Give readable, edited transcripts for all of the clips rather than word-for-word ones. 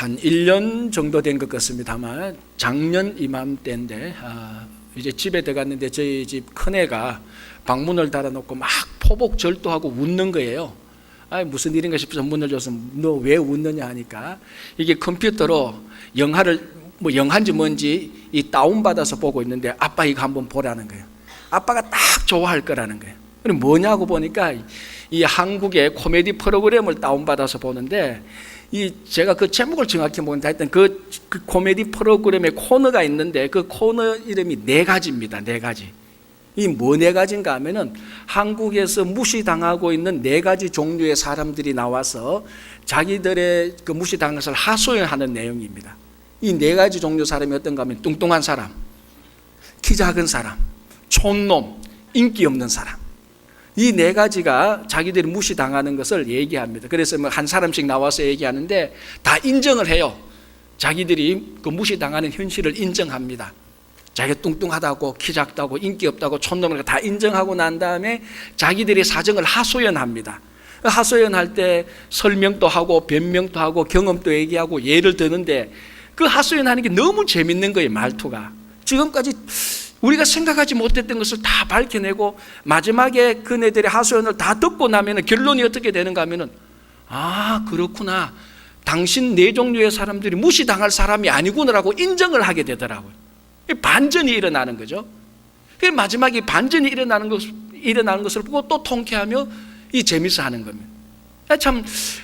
한 1년 정도 된 것 같습니다만 작년 이맘때인데 이제 집에 들어갔는데 저희 집 큰애가 방문을 닫아놓고 막 포복절도하고 웃는 거예요. 무슨 일인가 싶어서 문을 줘서 너 왜 웃느냐 하니까 이게 컴퓨터로 영화를 영화인지 뭔지 이 다운받아서 보고 있는데 아빠 이거 한번 보라는 거예요. 아빠가 딱 좋아할 거라는 거예요. 그럼 뭐냐고 보니까 이 한국의 코미디 프로그램을 다운받아서 보는데 제가 그 제목을 정확히 모르는데 하여튼 그 코미디 프로그램에 코너가 있는데 그 코너 이름이 네 가지입니다. 네 가지. 이 뭐 네 가지인가 하면은 한국에서 무시당하고 있는 네 가지 종류의 사람들이 나와서 자기들의 그 무시당한 것을 하소연하는 내용입니다. 이 네 가지 종류 사람이 어떤가 하면 뚱뚱한 사람, 키 작은 사람, 촌놈, 인기 없는 사람. 이 네 가지가 자기들이 무시당하는 것을 얘기합니다. 그래서 한 사람씩 나와서 얘기하는데 다 인정을 해요. 자기들이 그 무시당하는 현실을 인정합니다. 자기가 뚱뚱하다고 키 작다고 인기 없다고 촌놈을 다 인정하고 난 다음에 자기들의 사정을 하소연합니다. 하소연할 때 설명도 하고 변명도 하고 경험도 얘기하고 예를 드는데 그 하소연하는 게 너무 재밌는 거예요. 말투가 지금까지 우리가 생각하지 못했던 것을 다 밝혀내고 마지막에 그네들의 하소연을 다 듣고 나면 결론이 어떻게 되는가 하면 그렇구나, 당신 네 종류의 사람들이 무시당할 사람이 아니구나라고 인정을 하게 되더라고요. 반전이 일어나는 거죠. 마지막에 반전이 일어나는 것을 보고 또 통쾌하며 재미있어 하는 겁니다. 참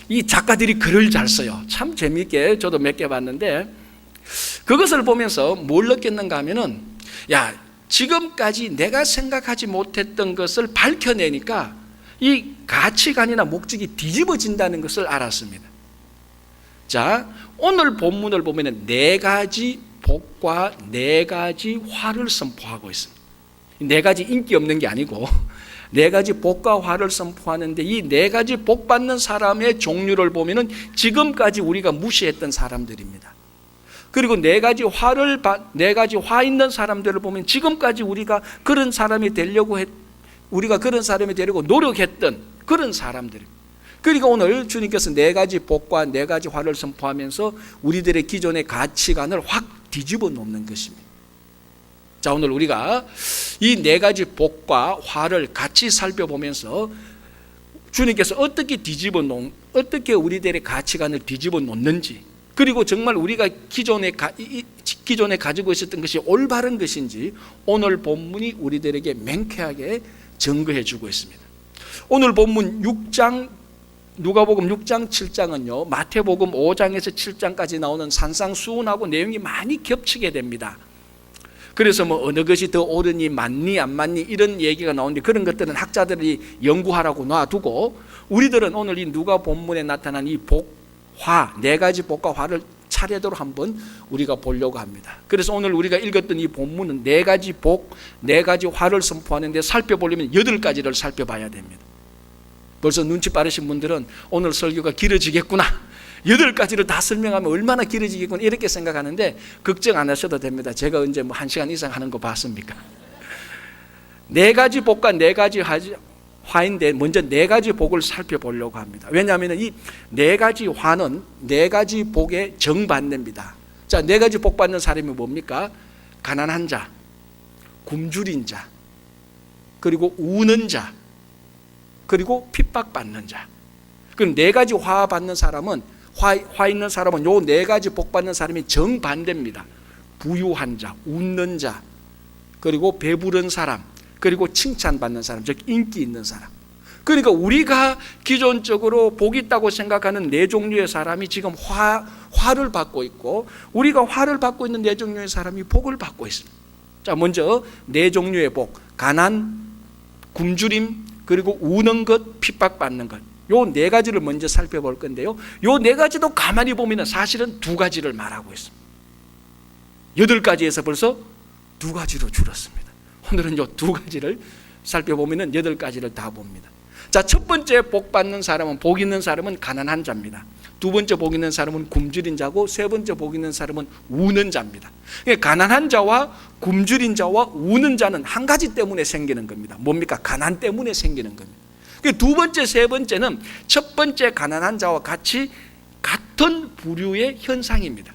이 작가들이 글을 잘 써요. 참 재미있게 저도 몇 개 봤는데 그것을 보면서 뭘 느꼈는가 하면은 지금까지 내가 생각하지 못했던 것을 밝혀내니까 이 가치관이나 목적이 뒤집어진다는 것을 알았습니다. 자, 오늘 본문을 보면은 네 가지 복과 네 가지 화를 선포하고 있습니다. 네 가지 인기 없는 게 아니고 네 가지 복과 화를 선포하는데 이 네 가지 복 받는 사람의 종류를 보면은 지금까지 우리가 무시했던 사람들입니다. 그리고 네 가지 화 있는 사람들을 보면 지금까지 우리가 그런 사람이 되려고 우리가 그런 사람이 되려고 노력했던 그런 사람들입니다. 그리고 오늘 주님께서 네 가지 복과 네 가지 화를 선포하면서 우리들의 기존의 가치관을 확 뒤집어 놓는 것입니다. 자, 오늘 우리가 이 네 가지 복과 화를 같이 살펴보면서 주님께서 어떻게 우리들의 가치관을 뒤집어 놓는지, 그리고 정말 우리가 기존에 가지고 있었던 것이 올바른 것인지 오늘 본문이 우리들에게 맹쾌하게 증거해 주고 있습니다. 오늘 본문 6장, 누가복음 6장 7장은요 마태복음 5장에서 7장까지 나오는 산상수훈하고 내용이 많이 겹치게 됩니다. 그래서 어느 것이 더 옳으니 맞니 안 맞니 이런 얘기가 나오는데 그런 것들은 학자들이 연구하라고 놔두고 우리들은 오늘 이 누가 본문에 나타난 이 복, 화, 네 가지 복과 화를 차례대로 한번 우리가 보려고 합니다. 그래서 오늘 우리가 읽었던 이 본문은 네 가지 복, 네 가지 화를 선포하는데 살펴보려면 8가지를 살펴봐야 됩니다. 벌써 눈치 빠르신 분들은 오늘 설교가 길어지겠구나, 8가지를 다 설명하면 얼마나 길어지겠구나 이렇게 생각하는데 걱정 안 하셔도 됩니다. 제가 언제 1시간 이상 하는 거 봤습니까? 네 가지 복과 네 가지 화인데 먼저 네 가지 복을 살펴보려고 합니다. 왜냐하면 이 네 가지 화는 네 가지 복의 정반대입니다. 자, 네 가지 복 받는 사람이 뭡니까? 가난한 자, 굶주린 자, 그리고 우는 자, 그리고 핍박받는 자. 그럼 네 가지 화 받는 사람은 화 있는 사람은 요 네 가지 복 받는 사람이 정반대입니다. 부유한 자, 웃는 자, 그리고 배부른 사람, 그리고 칭찬받는 사람, 즉 인기 있는 사람. 그러니까 우리가 기존적으로 복 있다고 생각하는 네 종류의 사람이 지금 화를 받고 있고 우리가 화를 받고 있는 네 종류의 사람이 복을 받고 있습니다. 자, 먼저 네 종류의 복, 가난, 굶주림, 그리고 우는 것, 핍박받는 것, 요 네 가지를 먼저 살펴볼 건데요, 요 네 가지도 가만히 보면 사실은 2가지를 말하고 있습니다. 8가지에서 벌써 2가지로 줄었습니다. 오늘은 요 2가지를 살펴보면 8가지를 다 봅니다. 자, 첫 번째 복 받는 사람은, 복 있는 사람은 가난한 자입니다. 두 번째 복 있는 사람은 굶주린 자고 세 번째 복 있는 사람은 우는 자입니다. 가난한 자와 굶주린 자와 우는 자는 한 가지 때문에 생기는 겁니다. 뭡니까? 가난 때문에 생기는 겁니다. 두 번째, 세 번째는 첫 번째 가난한 자와 같이 같은 부류의 현상입니다.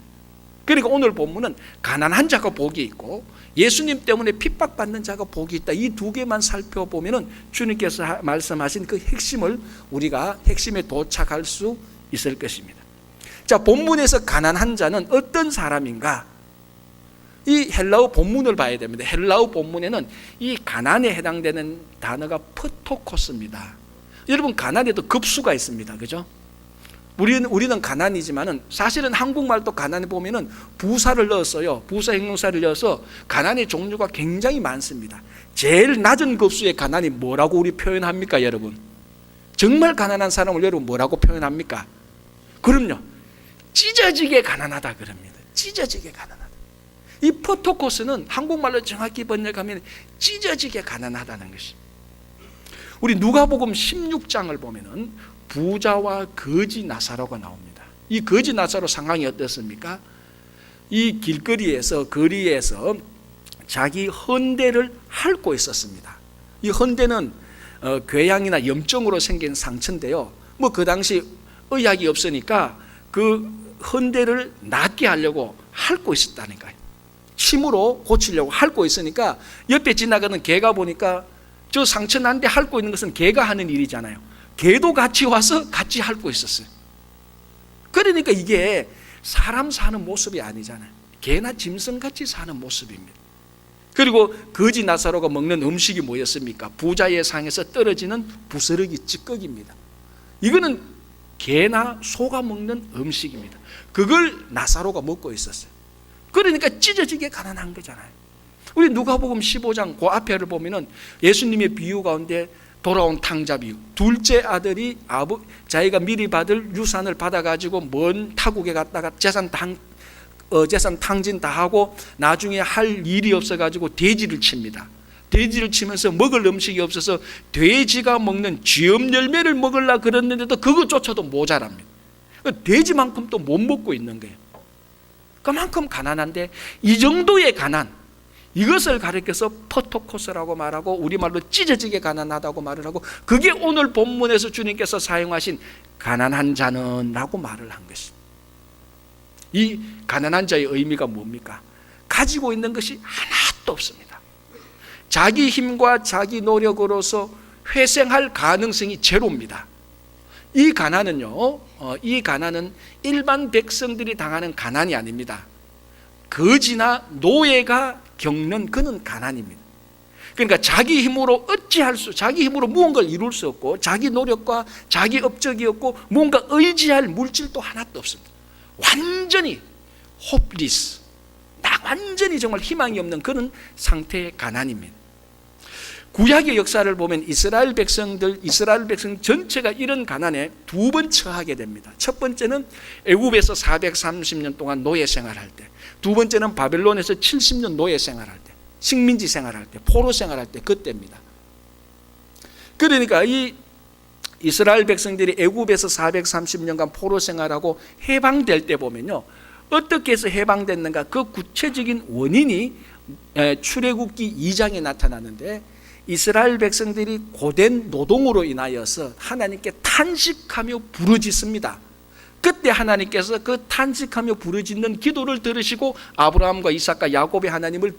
그러니까 오늘 본문은 가난한 자가 복이 있고 예수님 때문에 핍박받는 자가 복이 있다. 이 두 개만 살펴보면 주님께서 말씀하신 그 핵심을 우리가 핵심에 도착할 수 있을 것입니다. 자, 본문에서 가난한 자는 어떤 사람인가? 이 헬라어 본문을 봐야 됩니다. 헬라어 본문에는 이 가난에 해당되는 단어가 프토코스입니다. 여러분, 가난에도 급수가 있습니다. 그죠? 우리는 가난이지만은 사실은 한국말도 가난에 보면은 부사를 넣었어요. 부사 형용사를 넣어서 가난의 종류가 굉장히 많습니다. 제일 낮은 급수의 가난이 뭐라고 우리 표현합니까, 여러분? 정말 가난한 사람을 여러분 뭐라고 표현합니까? 그럼요, 찢어지게 가난하다 그럽니다. 찢어지게 가난하다. 이 포토코스는 한국말로 정확히 번역하면 찢어지게 가난하다는 것입니다. 우리 누가복음 16장을 보면은 부자와 거지 나사로가 나옵니다. 이 거지 나사로 상황이 어떻습니까? 이 거리에서 자기 헌대를 핥고 있었습니다. 이 헌대는 궤양이나 염증으로 생긴 상처인데요. 뭐 그 당시 의학이 없으니까 그 헌대를 낫게 하려고 핥고 있었다니까요. 침으로 고치려고 핥고 있으니까 옆에 지나가는 개가 보니까 저 상처 난데 핥고 있는 것은 개가 하는 일이잖아요. 개도 같이 와서 같이 핥고 있었어요. 그러니까 이게 사람 사는 모습이 아니잖아요. 개나 짐승같이 사는 모습입니다. 그리고 거지 나사로가 먹는 음식이 뭐였습니까? 부자의 상에서 떨어지는 부스러기 찌꺼기입니다. 이거는 개나 소가 먹는 음식입니다. 그걸 나사로가 먹고 있었어요. 그러니까 찢어지게 가난한 거잖아요. 우리 누가복음 15장 그 앞에를 보면은 예수님의 비유 가운데 돌아온 탕자 비유, 둘째 아들이 자기가 미리 받을 유산을 받아가지고 먼 타국에 갔다가 재산 탕진 다 하고 나중에 할 일이 없어가지고 돼지를 칩니다. 돼지를 치면서 먹을 음식이 없어서 돼지가 먹는 쥐엄 열매를 먹으려고 그랬는데도 그것조차도 모자랍니다. 돼지만큼 또 못 먹고 있는 거예요. 그만큼 가난한데 이 정도의 가난, 이것을 가리켜서 포토코스라고 말하고 우리말로 찢어지게 가난하다고 말을 하고, 그게 오늘 본문에서 주님께서 사용하신 가난한 자는 라고 말을 한 것입니다. 이 가난한 자의 의미가 뭡니까? 가지고 있는 것이 하나도 없습니다. 자기 힘과 자기 노력으로서 회생할 가능성이 제로입니다. 이 가난은요, 이 가난은 일반 백성들이 당하는 가난이 아닙니다. 거지나 노예가 겪는 그는 가난입니다. 그러니까 자기 힘으로 자기 힘으로 무언가를 이룰 수 없고, 자기 노력과 자기 업적이 없고, 뭔가 의지할 물질도 하나도 없습니다. 완전히 hopeless, 완전히 정말 희망이 없는 그런 상태의 가난입니다. 구약의 역사를 보면 이스라엘 백성 전체가 이런 가난에 두 번 처하게 됩니다. 첫 번째는 애굽에서 430년 동안 노예 생활할 때, 두 번째는 바벨론에서 70년 노예 생활할 때, 식민지 생활할 때, 포로 생활할 때, 그때입니다. 그러니까 이 이스라엘 백성들이 애굽에서 430년간 포로 생활하고 해방될 때 보면요, 어떻게 해서 해방됐는가, 그 구체적인 원인이 출애굽기 2장에 나타나는데, 이스라엘 백성들이 고된 노동으로 인하여서 하나님께 탄식하며 부르짖습니다. 그때 하나님께서 그 탄식하며 부르짖는 기도를 들으시고 아브라함과 이삭과 야곱의 하나님을,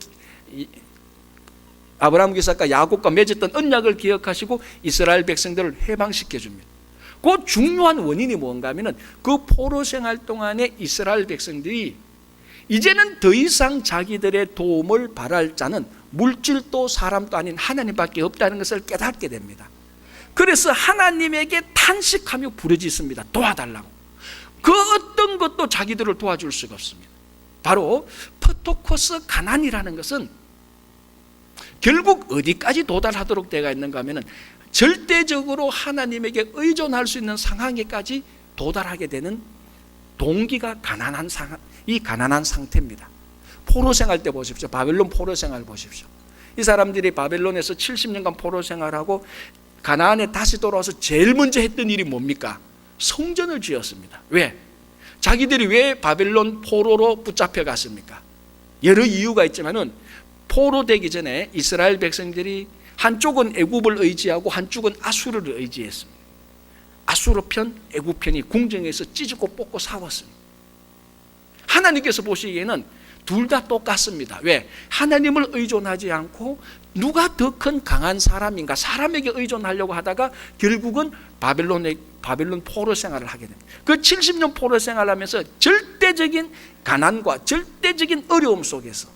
아브라함과 이삭과 야곱과 맺었던 언약을 기억하시고 이스라엘 백성들을 해방시켜 줍니다. 그 중요한 원인이 뭔가 하면은 그 포로 생활 동안에 이스라엘 백성들이 이제는 더 이상 자기들의 도움을 바랄 자는 물질도 사람도 아닌 하나님밖에 없다는 것을 깨닫게 됩니다. 그래서 하나님에게 탄식하며 부르짖습니다. 도와달라고. 그 어떤 것도 자기들을 도와줄 수가 없습니다. 바로 포토코스 가난이라는 것은 결국 어디까지 도달하도록 되어 있는가 하면 절대적으로 하나님에게 의존할 수 있는 상황에까지 도달하게 되는 동기가 가난한 상황, 이 가난한 상태입니다. 포로 생활 때 보십시오. 바벨론 포로 생활 보십시오. 이 사람들이 바벨론에서 70년간 포로 생활하고 가나안에 다시 돌아와서 제일 먼저 했던 일이 뭡니까? 성전을 지었습니다. 왜? 자기들이 왜 바벨론 포로로 붙잡혀 갔습니까? 여러 이유가 있지만은 포로 되기 전에 이스라엘 백성들이 한쪽은 애굽을 의지하고 한쪽은 아수르를 의지했습니다. 아수르 편, 애굽 편이 궁정에서 찢고 뽑고 싸웠습니다. 하나님께서 보시기에는 둘 다 똑같습니다. 왜? 하나님을 의존하지 않고 누가 더 큰 강한 사람인가, 사람에게 의존하려고 하다가 결국은 바벨론 포로 생활을 하게 됩니다. 그 70년 포로 생활하면서 절대적인 가난과 절대적인 어려움 속에서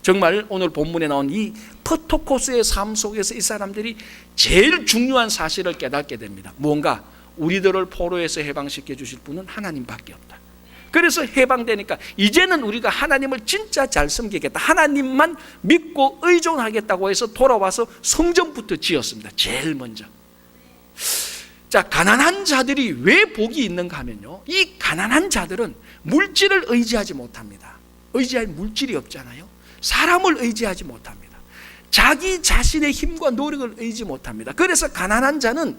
정말 오늘 본문에 나온 이 프토코스의 삶 속에서 이 사람들이 제일 중요한 사실을 깨닫게 됩니다. 무언가 우리들을 포로에서 해방시켜 주실 분은 하나님밖에 없다. 그래서 해방되니까 이제는 우리가 하나님을 진짜 잘 섬기겠다, 하나님만 믿고 의존하겠다고 해서 돌아와서 성전부터 지었습니다. 제일 먼저. 자, 가난한 자들이 왜 복이 있는가 하면요, 이 가난한 자들은 물질을 의지하지 못합니다. 의지할 물질이 없잖아요. 사람을 의지하지 못합니다. 자기 자신의 힘과 노력을 의지 못합니다. 그래서 가난한 자는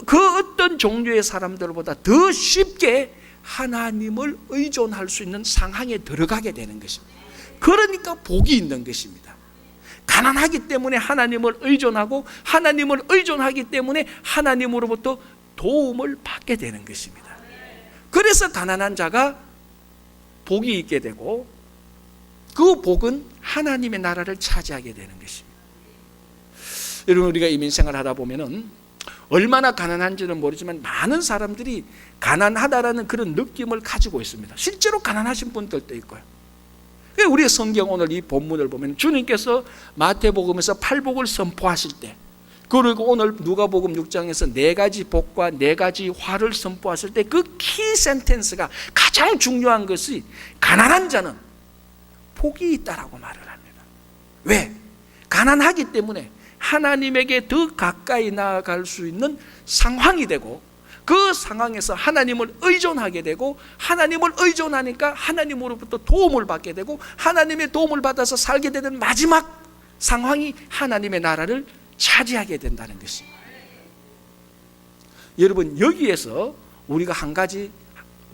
그 어떤 종류의 사람들보다 더 쉽게 하나님을 의존할 수 있는 상황에 들어가게 되는 것입니다. 그러니까 복이 있는 것입니다. 가난하기 때문에 하나님을 의존하고, 하나님을 의존하기 때문에 하나님으로부터 도움을 받게 되는 것입니다. 그래서 가난한 자가 복이 있게 되고, 그 복은 하나님의 나라를 차지하게 되는 것입니다. 여러분, 우리가 이민생활을 하다 보면은 얼마나 가난한지는 모르지만 많은 사람들이 가난하다라는 그런 느낌을 가지고 있습니다. 실제로 가난하신 분들도 있고요. 우리 성경 오늘 이 본문을 보면 주님께서 마태복음에서 팔복을 선포하실 때, 그리고 오늘 누가복음 6장에서 4가지 복과 4가지 화를 선포하실 때 그 키 센텐스가 가장 중요한 것이 가난한 자는 복이 있다라고 말을 합니다. 왜? 가난하기 때문에 하나님에게 더 가까이 나아갈 수 있는 상황이 되고, 그 상황에서 하나님을 의존하게 되고, 하나님을 의존하니까 하나님으로부터 도움을 받게 되고, 하나님의 도움을 받아서 살게 되는 마지막 상황이 하나님의 나라를 차지하게 된다는 것입니다. 여러분, 여기에서 우리가 한 가지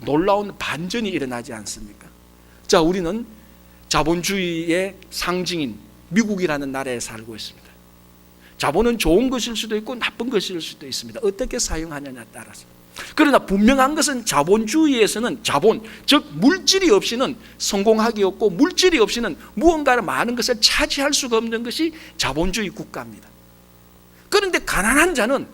놀라운 반전이 일어나지 않습니까? 자, 우리는 자본주의의 상징인 미국이라는 나라에 살고 있습니다. 자본은 좋은 것일 수도 있고 나쁜 것일 수도 있습니다. 어떻게 사용하느냐에 따라서. 그러나 분명한 것은 자본주의에서는 자본, 즉 물질이 없이는 성공하기 없고, 물질이 없이는 무언가를 많은 것을 차지할 수가 없는 것이 자본주의 국가입니다. 그런데 가난한 자는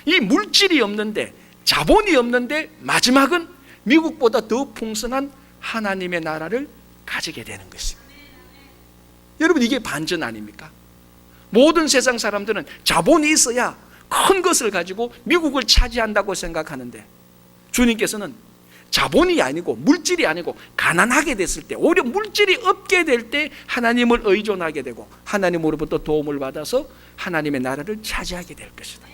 이 물질이 없는데, 자본이 없는데 마지막은 미국보다 더 풍성한 하나님의 나라를 가지게 되는 것입니다. 여러분, 이게 반전 아닙니까? 모든 세상 사람들은 자본이 있어야 큰 것을 가지고 미국을 차지한다고 생각하는데, 주님께서는 자본이 아니고 물질이 아니고 가난하게 됐을 때, 오히려 물질이 없게 될 때 하나님을 의존하게 되고 하나님으로부터 도움을 받아서 하나님의 나라를 차지하게 될 것이다.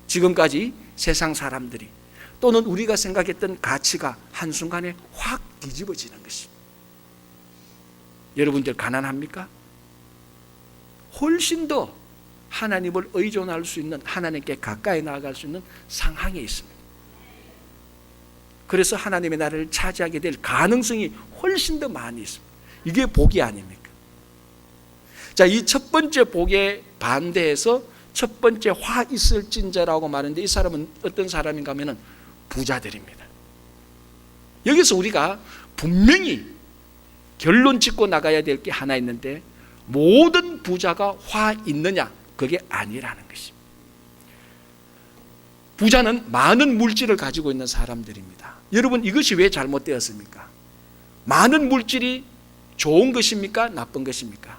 지금까지 세상 사람들이 또는 우리가 생각했던 가치가 한순간에 확 뒤집어지는 것입니다. 여러분들 가난합니까? 훨씬 더 하나님을 의존할 수 있는, 하나님께 가까이 나아갈 수 있는 상황에 있습니다. 그래서 하나님의 나라를 차지하게 될 가능성이 훨씬 더 많이 있습니다. 이게 복이 아닙니까? 자, 이 첫 번째 복에 반대해서 첫 번째 화 있을진저라고 말하는데, 이 사람은 어떤 사람인가 하면 부자들입니다. 여기서 우리가 분명히 결론 짓고 나가야 될 게 하나 있는데, 모든 부자가 화 있느냐? 그게 아니라는 것입니다. 부자는 많은 물질을 가지고 있는 사람들입니다. 여러분, 이것이 왜 잘못되었습니까? 많은 물질이 좋은 것입니까? 나쁜 것입니까?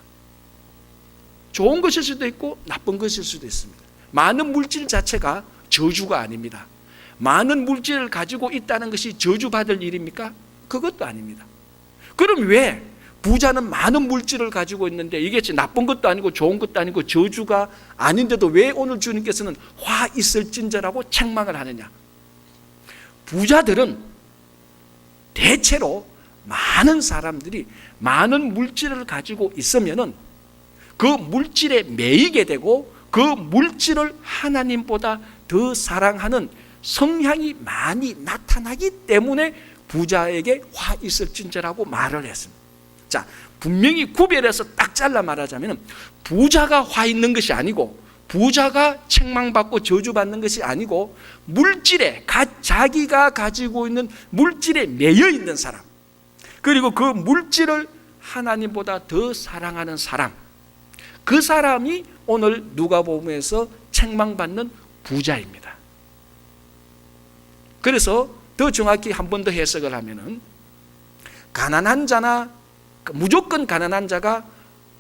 좋은 것일 수도 있고 나쁜 것일 수도 있습니다. 많은 물질 자체가 저주가 아닙니다. 많은 물질을 가지고 있다는 것이 저주받을 일입니까? 그것도 아닙니다. 그럼 왜 부자는 많은 물질을 가지고 있는데 이게 나쁜 것도 아니고 좋은 것도 아니고 저주가 아닌데도 왜 오늘 주님께서는 화 있을진저라고 책망을 하느냐? 부자들은 대체로 많은 사람들이 많은 물질을 가지고 있으면은 그 물질에 매이게 되고 그 물질을 하나님보다 더 사랑하는 성향이 많이 나타나기 때문에 부자에게 화 있을진저라고 말을 했습니다. 자, 분명히 구별해서 딱 잘라 말하자면 부자가 화 있는 것이 아니고 부자가 책망받고 저주받는 것이 아니고 물질에 자기가 가지고 있는 물질에 매여 있는 사람, 그리고 그 물질을 하나님보다 더 사랑하는 사람, 그 사람이 오늘 누가복음에서 책망받는 부자입니다. 그래서 더 정확히 한 번 더 해석을 하면은, 가난한 자나 무조건 가난한 자가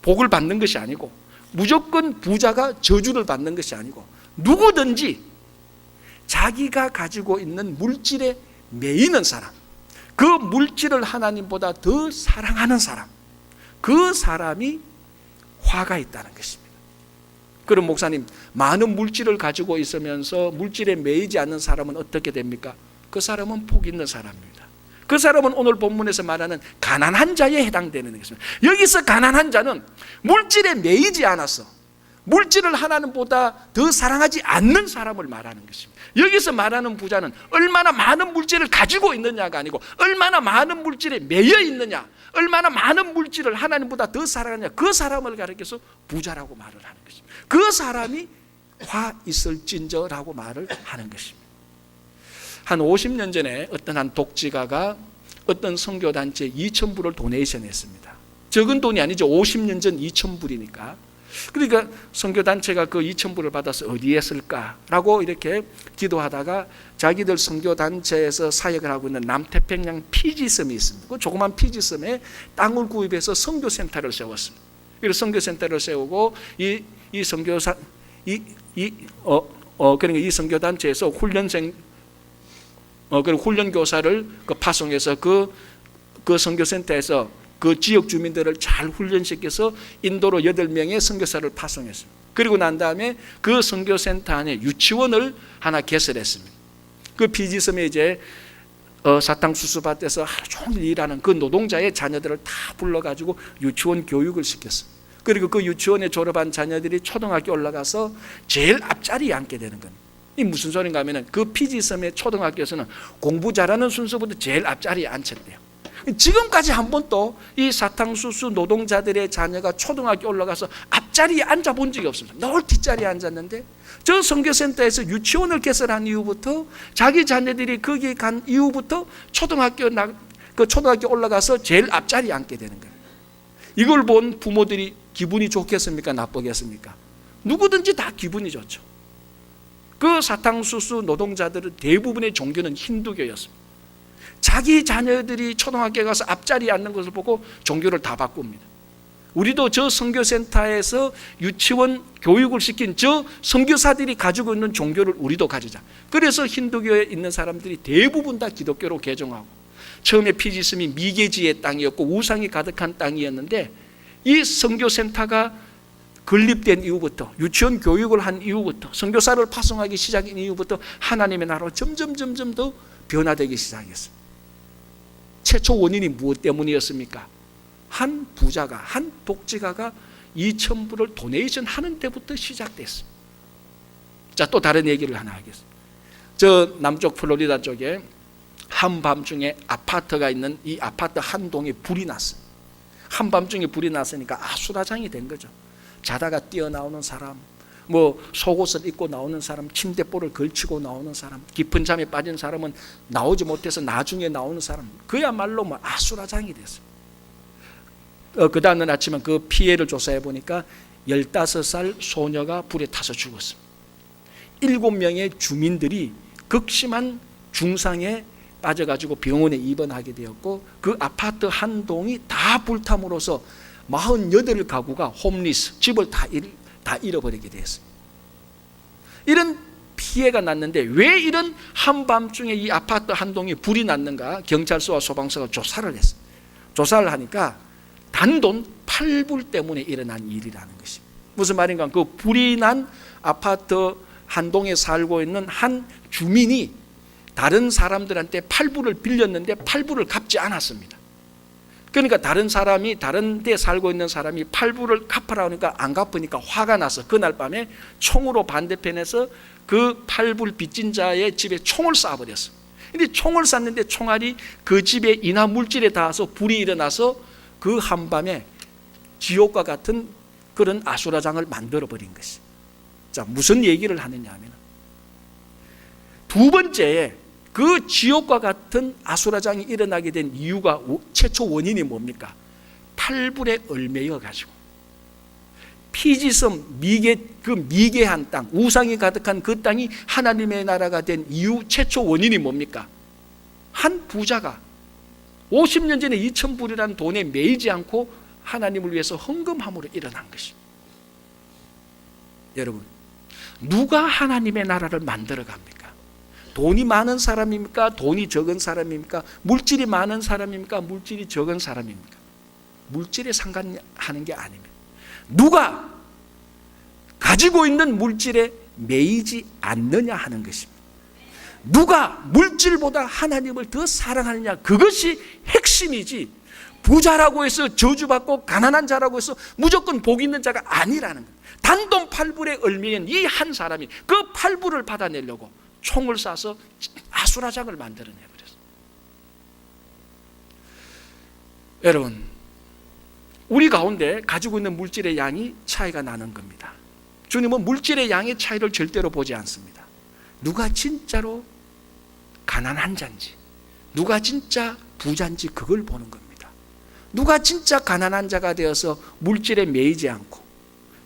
복을 받는 것이 아니고 무조건 부자가 저주를 받는 것이 아니고, 누구든지 자기가 가지고 있는 물질에 매이는 사람, 그 물질을 하나님보다 더 사랑하는 사람, 그 사람이 화가 있다는 것입니다. 그럼 목사님, 많은 물질을 가지고 있으면서 물질에 매이지 않는 사람은 어떻게 됩니까? 그 사람은 복 있는 사람입니다. 그 사람은 오늘 본문에서 말하는 가난한 자에 해당되는 것입니다. 여기서 가난한 자는 물질에 매이지 않아서 물질을 하나님보다 더 사랑하지 않는 사람을 말하는 것입니다. 여기서 말하는 부자는 얼마나 많은 물질을 가지고 있느냐가 아니고 얼마나 많은 물질에 매여 있느냐, 얼마나 많은 물질을 하나님보다 더 사랑하느냐, 그 사람을 가리켜서 부자라고 말을 하는 것입니다. 그 사람이 화 있을진저라고 말을 하는 것입니다. 한 50년 전에 어떤 한 독지가가 어떤 선교단체에 2,000불을 도네이션 했습니다. 적은 돈이 아니죠. 50년 전 2,000불이니까. 그러니까 선교단체가 그 2,000불을 받아서 어디에 쓸까라고 이렇게 기도하다가 자기들 선교단체에서 사역을 하고 있는 남태평양 피지섬이 있습니다. 그 조그만 피지섬에 땅을 구입해서 선교센터를 세웠습니다. 그래서 선교센터를 세우고 이 선교사 그러니까 이 선교단체에서 그리고 훈련교사를 파송해서 그 선교센터에서 그 지역 주민들을 잘 훈련시켜서 인도로 8명의 선교사를 파송했습니다. 그리고 난 다음에 그 선교센터 안에 유치원을 하나 개설했습니다. 그 피지섬에 이제 사탕수수밭에서 하루 종일 일하는 그 노동자의 자녀들을 다 불러가지고 유치원 교육을 시켰습니다. 그리고 그 유치원에 졸업한 자녀들이 초등학교 올라가서 제일 앞자리에 앉게 되는 겁니다. 이 무슨 소린가 하면은 그 피지섬의 초등학교에서는 공부 잘하는 순서부터 제일 앞자리에 앉혔대요. 지금까지 한 번도 이 사탕수수 노동자들의 자녀가 초등학교 올라가서 앞자리에 앉아본 적이 없습니다. 늘 뒷자리에 앉았는데, 저 선교센터에서 유치원을 개설한 이후부터 자기 자녀들이 거기 간 이후부터 초등학교 올라가서 제일 앞자리에 앉게 되는 거예요. 이걸 본 부모들이 기분이 좋겠습니까? 나쁘겠습니까? 누구든지 다 기분이 좋죠. 그 사탕수수 노동자들은 대부분의 종교는 힌두교였습니다. 자기 자녀들이 초등학교에 가서 앞자리에 앉는 것을 보고 종교를 다 바꿉니다. 우리도 저 선교센터에서 유치원 교육을 시킨 저 선교사들이 가지고 있는 종교를 우리도 가지자. 그래서 힌두교에 있는 사람들이 대부분 다 기독교로 개종하고, 처음에 피지섬이 미개지의 땅이었고 우상이 가득한 땅이었는데, 이 선교센터가 건립된 이후부터, 유치원 교육을 한 이후부터, 선교사를 파송하기 시작한 이후부터 하나님의 나라로 점점 더 변화되기 시작했습니다. 최초 원인이 무엇 때문이었습니까? 한 부자가, 한 독지가가 2,000불을 도네이션 하는 때부터 시작됐습니다. 자, 또 다른 얘기를 하나 하겠습니다. 저 남쪽 플로리다 쪽에 한밤중에 아파트가 있는 이 아파트 한 동에 불이 났어요. 한밤중에 불이 났으니까 아수라장이 된 거죠. 자다가 뛰어나오는 사람, 속옷을 입고 나오는 사람, 침대볼을 걸치고 나오는 사람, 깊은 잠에 빠진 사람은 나오지 못해서 나중에 나오는 사람, 그야말로 아수라장이 됐어요. 그 다음날 아침에 그 피해를 조사해 보니까 15살 소녀가 불에 타서 죽었습니다. 7명의 주민들이 극심한 중상에 빠져가지고 병원에 입원하게 되었고, 그 아파트 한 동이 다 불탐으로써 48가구가 홈리스, 집을 다 잃어버리게 되었습니다. 이런 피해가 났는데 왜 이런 한밤중에 이 아파트 한 동이 불이 났는가? 경찰서와 소방서가 조사를 했어요. 조사를 하니까 단돈 8불 때문에 일어난 일이라는 것입니다. 무슨 말인가? 그 불이 난 아파트 한 동에 살고 있는 한 주민이 다른 사람들한테 8불을 빌렸는데 8불을 갚지 않았습니다. 그러니까 다른 데 살고 있는 사람이 8불을 갚으라 하니까 안 갚으니까 화가 나서 그날 밤에 총으로 반대편에서 그 8불 빚진 자의 집에 총을 쏴버렸어요. 근데 총을 쐈는데 총알이 그 집의 인화 물질에 닿아서 불이 일어나서 그 한밤에 지옥과 같은 그런 아수라장을 만들어버린 것이. 자, 무슨 얘기를 하느냐 하면, 두 번째, 그 지옥과 같은 아수라장이 일어나게 된 이유가, 최초 원인이 뭡니까? 팔불에 얽매여 가지고 피지섬, 그 미개한 땅, 우상이 가득한 그 땅이 하나님의 나라가 된 이유, 최초 원인이 뭡니까? 한 부자가 50년 전에 2,000불이라는 돈에 매이지 않고 하나님을 위해서 헌금함으로 일어난 것입니다. 여러분, 누가 하나님의 나라를 만들어 갑니까? 돈이 많은 사람입니까? 돈이 적은 사람입니까? 물질이 많은 사람입니까? 물질이 적은 사람입니까? 물질에 상관하는 게 아닙니다. 누가 가지고 있는 물질에 매이지 않느냐 하는 것입니다. 누가 물질보다 하나님을 더 사랑하느냐, 그것이 핵심이지, 부자라고 해서 저주받고 가난한 자라고 해서 무조건 복 있는 자가 아니라는 거예요. 단돈 팔불에 얽매인 이 한 사람이 그 팔불을 받아내려고 총을 쏴서 아수라장을 만들어내버렸어요. 여러분, 우리 가운데 가지고 있는 물질의 양이 차이가 나는 겁니다. 주님은 물질의 양의 차이를 절대로 보지 않습니다. 누가 진짜로 가난한 자인지, 누가 진짜 부자인지 그걸 보는 겁니다. 누가 진짜 가난한 자가 되어서 물질에 매이지 않고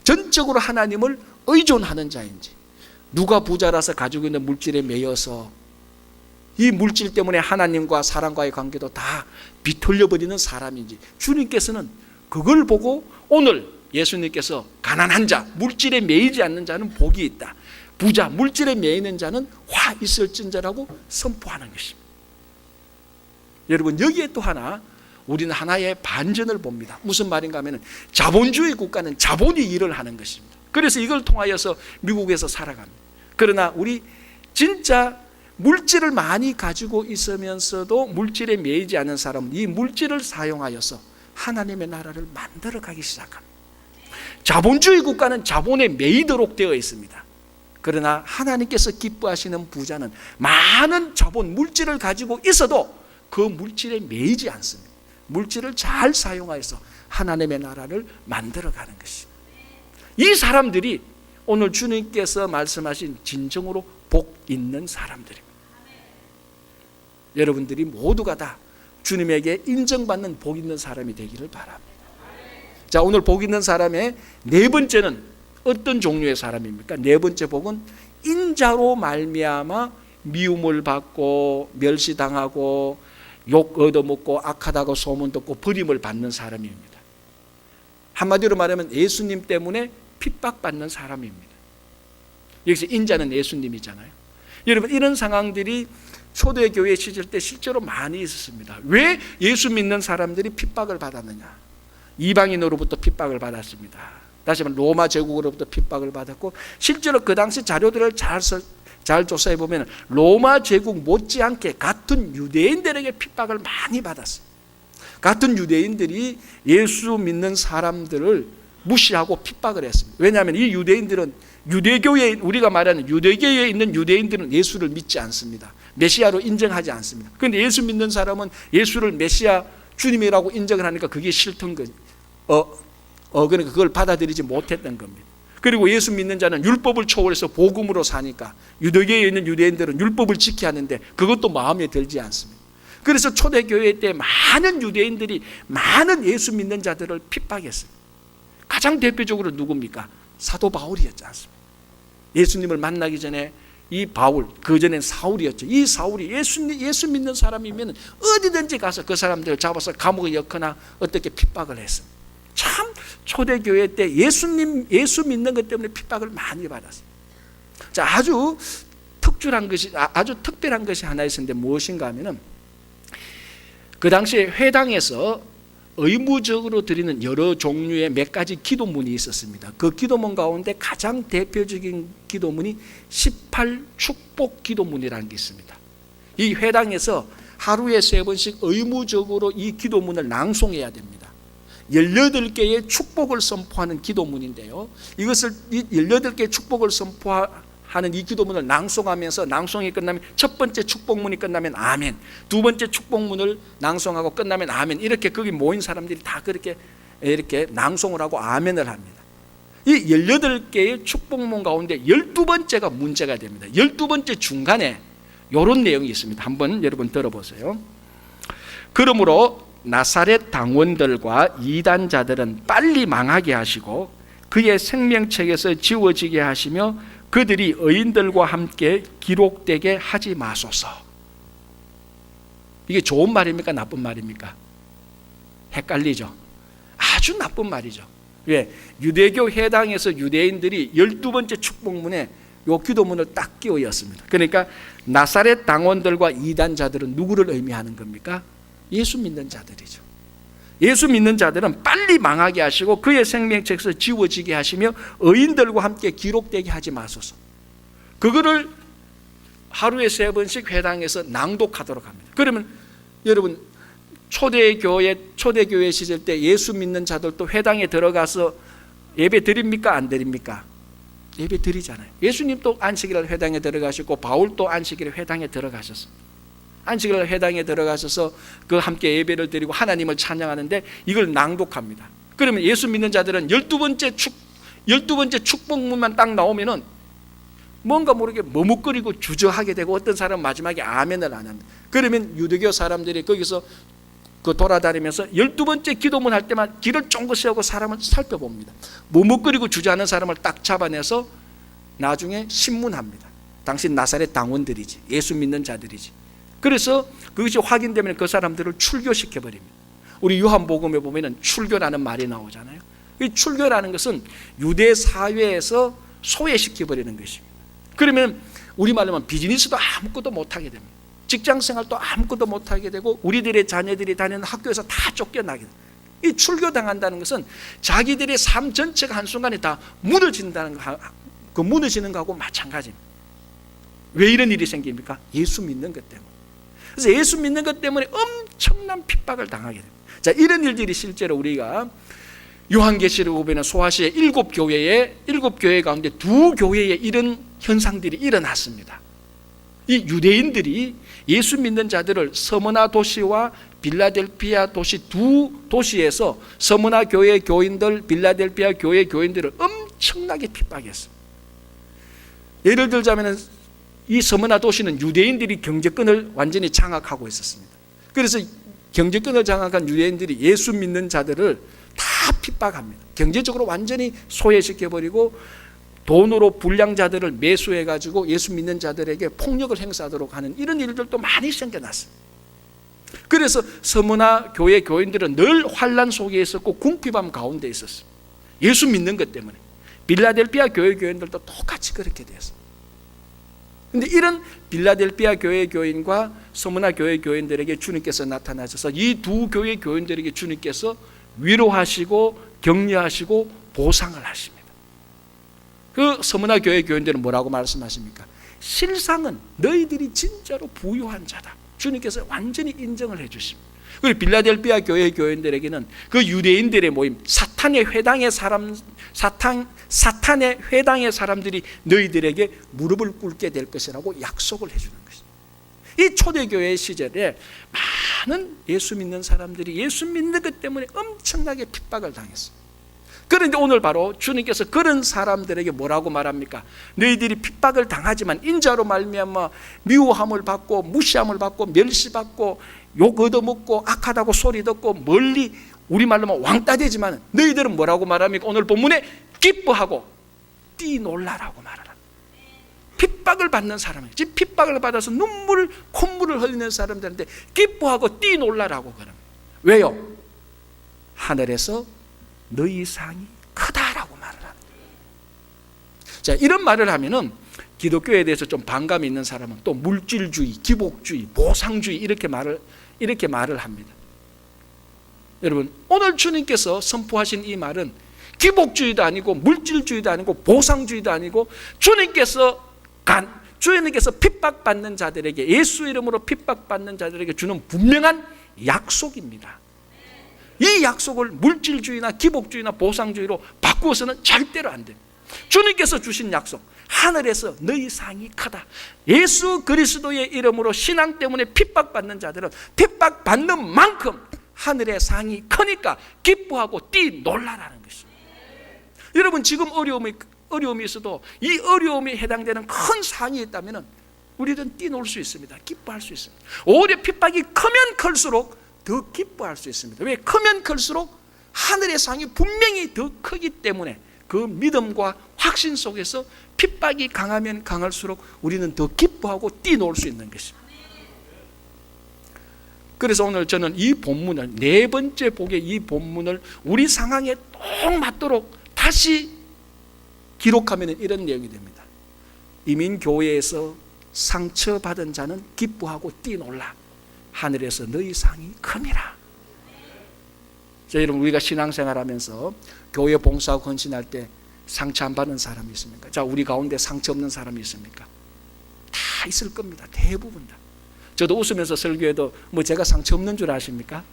전적으로 하나님을 의존하는 자인지, 누가 부자라서 가지고 있는 물질에 매여서 이 물질 때문에 하나님과 사람과의 관계도 다 비틀려버리는 사람인지, 주님께서는 그걸 보고 오늘 예수님께서 가난한 자, 물질에 매이지 않는 자는 복이 있다, 부자, 물질에 매이는 자는 화 있을진저라고 선포하는 것입니다. 여러분, 여기에 또 하나 우리는 하나의 반전을 봅니다. 무슨 말인가 하면, 자본주의 국가는 자본이 일을 하는 것입니다. 그래서 이걸 통하여서 미국에서 살아갑니다. 그러나 우리 진짜 물질을 많이 가지고 있으면서도 물질에 매이지 않은 사람은 이 물질을 사용하여서 하나님의 나라를 만들어가기 시작합니다. 자본주의 국가는 자본에 매이도록 되어 있습니다. 그러나 하나님께서 기뻐하시는 부자는 많은 자본, 물질을 가지고 있어도 그 물질에 매이지 않습니다. 물질을 잘 사용하여서 하나님의 나라를 만들어가는 것입니다. 이 사람들이 오늘 주님께서 말씀하신 진정으로 복 있는 사람들입니다. 여러분들이 모두가 다 주님에게 인정받는 복 있는 사람이 되기를 바랍니다. 자, 오늘 복 있는 사람의 네 번째는 어떤 종류의 사람입니까? 네 번째 복은 인자로 말미암아 미움을 받고 멸시당하고 욕 얻어먹고 악하다고 소문 듣고 버림을 받는 사람입니다. 한마디로 말하면 예수님 때문에 핍박받는 사람입니다. 여기서 인자는 예수님이잖아요. 여러분, 이런 상황들이 초대교회 시절 때 실제로 많이 있었습니다. 왜 예수 믿는 사람들이 핍박을 받았느냐? 이방인으로부터 핍박을 받았습니다. 다시 말하면 로마 제국으로부터 핍박을 받았고, 실제로 그 당시 자료들을 잘 조사해 보면 로마 제국 못지않게 같은 유대인들에게 핍박을 많이 받았어요. 같은 유대인들이 예수 믿는 사람들을 무시하고 핍박을 했습니다. 왜냐하면 이 유대인들은 유대교회, 우리가 말하는 유대교회에 있는 유대인들은 예수를 믿지 않습니다. 메시아로 인정하지 않습니다. 그런데 예수 믿는 사람은 예수를 메시아 주님이라고 인정을 하니까 그게 싫던 거죠. 그러니까 그걸 받아들이지 못했던 겁니다. 그리고 예수 믿는 자는 율법을 초월해서 복음으로 사니까 유대교회에 있는 유대인들은 율법을 지켜야 하는데 그것도 마음에 들지 않습니다. 그래서 초대교회 때 많은 유대인들이 많은 예수 믿는 자들을 핍박했어요. 가장 대표적으로 누굽니까? 사도 바울이었지 않습니까? 예수님을 만나기 전에 이 바울, 그전엔 사울이었죠. 이 사울이 예수 믿는 사람이면 어디든지 가서 그 사람들을 잡아서 감옥에 넣거나 어떻게 핍박을 했습니다. 참 초대교회 때 예수 믿는 것 때문에 핍박을 많이 받았어요. 자, 아주 특별한 것이 하나 있었는데 무엇인가 하면은, 그 당시에 회당에서 의무적으로 드리는 여러 종류의 몇 가지 기도문이 있었습니다. 그 기도문 가운데 가장 대표적인 기도문이 18 축복 기도문이라는 게 있습니다. 이 회당에서 하루에 3번씩 의무적으로 이 기도문을 낭송해야 됩니다. 18개의 축복을 선포하는 기도문인데요, 이 18개의 축복을 선포하는 이 기도문을 낭송하면서, 낭송이 끝나면 첫 번째 축복문이 끝나면 아멘, 두 번째 축복문을 낭송하고 끝나면 아멘, 이렇게 거기 모인 사람들이 다 그렇게 이렇게 낭송을 하고 아멘을 합니다. 이 18개의 축복문 가운데 12번째가 문제가 됩니다. 12번째 중간에 이런 내용이 있습니다. 한번 여러분 들어보세요. 그러므로 나사렛 당원들과 이단자들은 빨리 망하게 하시고 그의 생명책에서 지워지게 하시며 그들이 의인들과 함께 기록되게 하지 마소서. 이게 좋은 말입니까? 나쁜 말입니까? 헷갈리죠? 아주 나쁜 말이죠. 왜? 유대교 해당에서 유대인들이 12번째 축복문에 요 기도문을 딱 끼워였습니다. 그러니까 나사렛 당원들과 이단자들은 누구를 의미하는 겁니까? 예수 믿는 자들이죠. 예수 믿는 자들은 빨리 망하게 하시고 그의 생명책에서 지워지게 하시며 의인들과 함께 기록되게 하지 마소서. 그거를 하루에 3번씩 회당에서 낭독하도록 합니다. 그러면 여러분 초대교회 시절 때 예수 믿는 자들도 회당에 들어가서 예배 드립니까? 안 드립니까? 예배 드리잖아요. 예수님도 안식일날 회당에 들어가셨고 바울도 안식일에 회당에 들어가셨어요. 안식일날 회당에 들어가셔서 그 함께 예배를 드리고 하나님을 찬양하는데 이걸 낭독합니다. 그러면 예수 믿는 자들은 12번째 축복문만 딱 나오면은 뭔가 모르게 머뭇거리고 주저하게 되고 어떤 사람은 마지막에 아멘을 안 합니다. 그러면 유대교 사람들이 거기서 돌아다니면서 12번째 기도문 할 때만 길을 쫑긋 세우고 사람을 살펴봅니다. 머뭇거리고 주저하는 사람을 딱 잡아내서 나중에 신문합니다. 당신 나사렛 당원들이지, 예수 믿는 자들이지. 그래서 그것이 확인되면 그 사람들을 출교시켜버립니다. 우리 요한복음에 보면 출교라는 말이 나오잖아요. 이 출교라는 것은 유대 사회에서 소외시켜버리는 것입니다. 그러면 우리말로 하면 비즈니스도 아무것도 못하게 됩니다. 직장생활도 아무것도 못하게 되고 우리들의 자녀들이 다니는 학교에서 다 쫓겨나게 됩니다. 이 출교당한다는 것은 자기들의 삶 전체가 한순간에 다 무너진다는 그 무너지는 거하고 마찬가지입니다. 왜 이런 일이 생깁니까? 예수 믿는 것 때문에. 그래서 예수 믿는 것 때문에 엄청난 핍박을 당하게 됩니다. 자, 이런 일들이 실제로 우리가 요한계시록에 보면 소아시아 7교회 가운데 2교회에 이런 현상들이 일어났습니다. 이 유대인들이 예수 믿는 자들을 서머나 도시와 빌라델피아 도시 두 도시에서 서머나 교회 교인들, 빌라델피아 교회 교인들을 엄청나게 핍박했습니다. 예를 들자면 이 서머나 도시는 유대인들이 경제권을 완전히 장악하고 있었습니다. 그래서 경제권을 장악한 유대인들이 예수 믿는 자들을 다 핍박합니다. 경제적으로 완전히 소외시켜버리고 돈으로 불량자들을 매수해가지고 예수 믿는 자들에게 폭력을 행사하도록 하는 이런 일들도 많이 생겨났습니다. 그래서 서머나 교회 교인들은 늘 환난 속에 있었고 궁핍함 가운데 있었어요. 예수 믿는 것 때문에. 빌라델피아 교회 교인들도 똑같이 그렇게 됐어요. 그런데 이런 빌라델피아 교회 교인과 서머나 교회 교인들에게 주님께서 나타나셔서 이 2교회 교인들에게 주님께서 위로하시고 격려하시고 보상을 하십니다. 그 서머나 교회 교인들은 뭐라고 말씀하십니까? 실상은 너희들이 진짜로 부유한 자다. 주님께서 완전히 인정을 해주십니다. 그리고 빌라델피아 교회 교인들에게는 그 유대인들의 모임, 사탄의 회당의 사람들이 너희들에게 무릎을 꿇게 될 것이라고 약속을 해주는 것입니다. 이 초대교회 시절에 많은 예수 믿는 사람들이 예수 믿는 것 때문에 엄청나게 핍박을 당했어요. 그런데 오늘 바로 주님께서 그런 사람들에게 뭐라고 말합니까? 너희들이 핍박을 당하지만 인자로 말미암아 미워함을 받고 무시함을 받고 멸시받고 욕 얻어먹고 악하다고 소리 듣고 멀리 우리말로 하면 왕따 되지만 너희들은 뭐라고 말합니까? 오늘 본문에 기뻐하고 뛰놀라라고 말합니다. 핍박을 받는 사람이에요. 지금 핍박을 받아서 콧물을 흘리는 사람들한테 기뻐하고 뛰놀라라고 그럽니다. 왜요? 하늘에서 너희 상이 크다라고 말을 합니다. 자, 이런 말을 하면은 기독교에 대해서 좀 반감이 있는 사람은 또 물질주의, 기복주의, 보상주의 이렇게 말을 합니다. 여러분, 오늘 주님께서 선포하신 이 말은 기복주의도 아니고 물질주의도 아니고 보상주의도 아니고 주님께서 핍박받는 자들에게, 예수 이름으로 핍박받는 자들에게 주는 분명한 약속입니다. 이 약속을 물질주의나 기복주의나 보상주의로 바꾸어서는 절대로 안 됩니다. 주님께서 주신 약속, 하늘에서 너희 상이 크다. 예수 그리스도의 이름으로 신앙 때문에 핍박받는 자들은 핍박받는 만큼 하늘의 상이 크니까 기뻐하고 뛰놀라라는 것입니다. 여러분 지금 어려움이 있어도 이 어려움에 해당되는 큰 상이 있다면 우리는 뛰놀 수 있습니다. 기뻐할 수 있습니다. 오히려 핍박이 크면 클수록 더 기뻐할 수 있습니다. 왜? 크면 클수록 하늘의 상이 분명히 더 크기 때문에 그 믿음과 확신 속에서 핍박이 강하면 강할수록 우리는 더 기뻐하고 뛰놀 수 있는 것입니다. 그래서 오늘 저는 이 본문을, 네 번째 복의 이 본문을 우리 상황에 딱 맞도록 다시 기록하면 이런 내용이 됩니다. 이민 교회에서 상처받은 자는 기뻐하고 뛰놀라. 하늘에서 너희 상이 큼이라. 자, 여러분 우리가 신앙생활하면서 교회 봉사하고 헌신할 때 상처 안 받는 사람이 있습니까? 자, 우리 가운데 상처 없는 사람이 있습니까? 다 있을 겁니다. 대부분 다. 저도 웃으면서 설교해도 뭐 제가 상처 없는 줄 아십니까?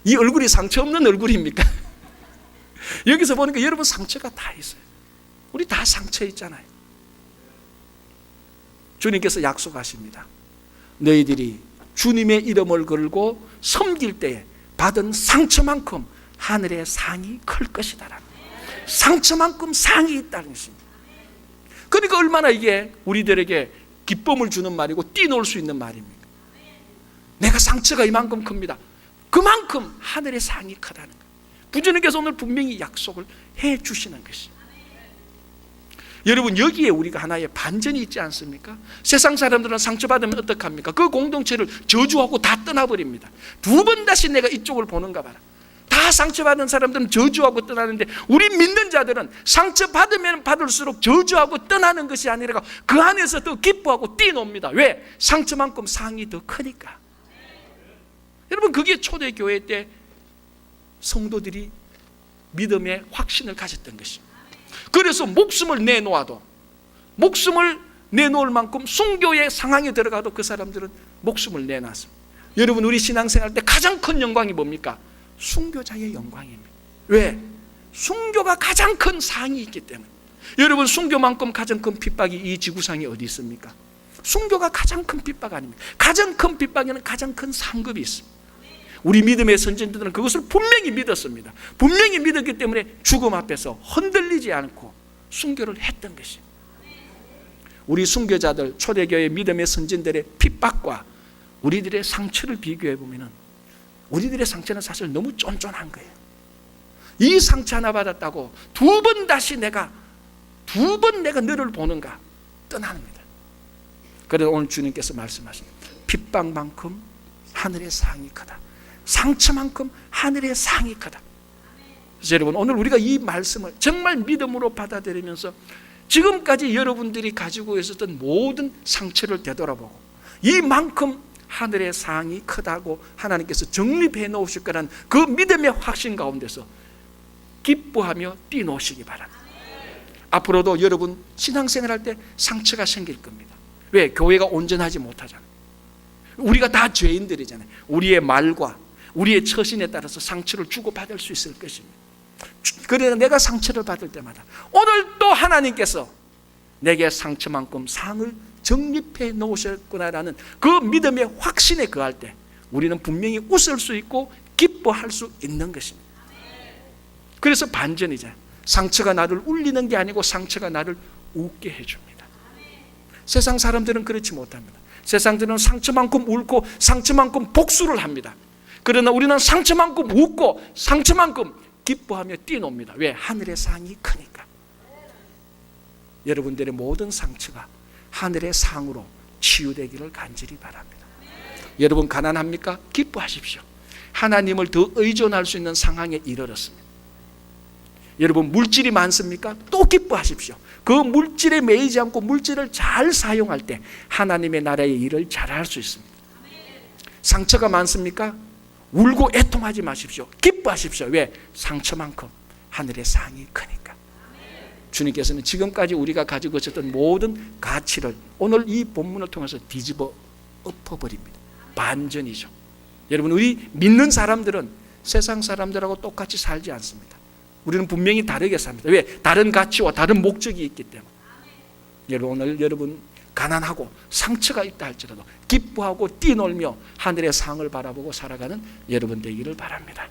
이 얼굴이 상처 없는 얼굴입니까? 여기서 보니까 여러분 상처가 다 있어요. 우리 다 상처 있잖아요. 주님께서 약속하십니다. 너희들이 주님의 이름을 걸고 섬길 때에 받은 상처만큼 하늘의 상이 클 것이다. 상처만큼 상이 있다는 것입니다. 그러니까 얼마나 이게 우리들에게 기쁨을 주는 말이고 뛰놀 수 있는 말입니까? 내가 상처가 이만큼 큽니다. 그만큼 하늘의 상이 크다는 거예요. 부처님께서 오늘 분명히 약속을 해 주시는 것입니다. 여러분 여기에 우리가 하나의 반전이 있지 않습니까? 세상 사람들은 상처받으면 어떡합니까? 그 공동체를 저주하고 다 떠나버립니다. 두 번 다시 내가 이쪽을 보는가 봐라. 다 상처받은 사람들은 저주하고 떠나는데 우리 믿는 자들은 상처받으면 받을수록 저주하고 떠나는 것이 아니라 그 안에서 더 기뻐하고 뛰놉니다. 왜? 상처만큼 상이 더 크니까. 여러분 그게 초대교회 때 성도들이 믿음의 확신을 가졌던 것입니다. 그래서 목숨을 내놓아도, 목숨을 내놓을 만큼 순교의 상황에 들어가도 그 사람들은 목숨을 내놨습니다. 여러분 우리 신앙생활 때 가장 큰 영광이 뭡니까? 순교자의 영광입니다. 왜? 순교가 가장 큰 상이 있기 때문에. 여러분 순교만큼 가장 큰 핍박이 이 지구상에 어디 있습니까? 순교가 가장 큰 핍박 아닙니까? 가장 큰 핍박에는 가장 큰 상급이 있습니다. 우리 믿음의 선진들은 그것을 분명히 믿었습니다. 분명히 믿었기 때문에 죽음 앞에서 흔들리지 않고 순교를 했던 것입니다. 우리 순교자들, 초대교회 믿음의 선진들의 핍박과 우리들의 상처를 비교해 보면 우리들의 상처는 사실 너무 쫀쫀한 거예요. 이 상처 하나 받았다고 두 번 내가 너를 보는가 떠납니다. 그래서 오늘 주님께서 말씀하십니다. 핍박만큼 하늘의 상이 크다. 상처만큼 하늘의 상이 크다. 그래서 여러분 오늘 우리가 이 말씀을 정말 믿음으로 받아들이면서 지금까지 여러분들이 가지고 있었던 모든 상처를 되돌아보고 이만큼 하늘의 상이 크다고 하나님께서 정립해 놓으실 거라는 그 믿음의 확신 가운데서 기뻐하며 뛰노시기 바랍니다. 앞으로도 여러분 신앙생활 할 때 상처가 생길 겁니다. 왜? 교회가 온전하지 못하잖아요. 우리가 다 죄인들이잖아요. 우리의 말과 우리의 처신에 따라서 상처를 주고받을 수 있을 것입니다. 그래서 내가 상처를 받을 때마다 오늘 또 하나님께서 내게 상처만큼 상을 정립해 놓으셨구나라는 그 믿음의 확신에 거할 때 우리는 분명히 웃을 수 있고 기뻐할 수 있는 것입니다. 그래서 반전이잖아요. 상처가 나를 울리는 게 아니고 상처가 나를 웃게 해줍니다. 세상 사람들은 그렇지 못합니다. 세상들은 상처만큼 울고 상처만큼 복수를 합니다. 그러나 우리는 상처만큼 웃고 상처만큼 기뻐하며 뛰놉니다. 왜? 하늘의 상이 크니까. 여러분들의 모든 상처가 하늘의 상으로 치유되기를 간절히 바랍니다. 여러분 가난합니까? 기뻐하십시오. 하나님을 더 의존할 수 있는 상황에 이르렀습니다. 여러분 물질이 많습니까? 또 기뻐하십시오. 그 물질에 매이지 않고 물질을 잘 사용할 때 하나님의 나라의 일을 잘할 수 있습니다. 상처가 많습니까? 울고 애통하지 마십시오. 기뻐하십시오. 왜? 상처만큼 하늘의 상이 크니까. 주님께서는 지금까지 우리가 가지고 있었던 모든 가치를 오늘 이 본문을 통해서 뒤집어 엎어버립니다. 반전이죠. 여러분 우리 믿는 사람들은 세상 사람들하고 똑같이 살지 않습니다. 우리는 분명히 다르게 삽니다. 왜? 다른 가치와 다른 목적이 있기 때문에. 여러분 오늘 여러분 가난하고 상처가 있다 할지라도 기뻐하고 뛰놀며 하늘의 상을 바라보고 살아가는 여러분 되기를 바랍니다.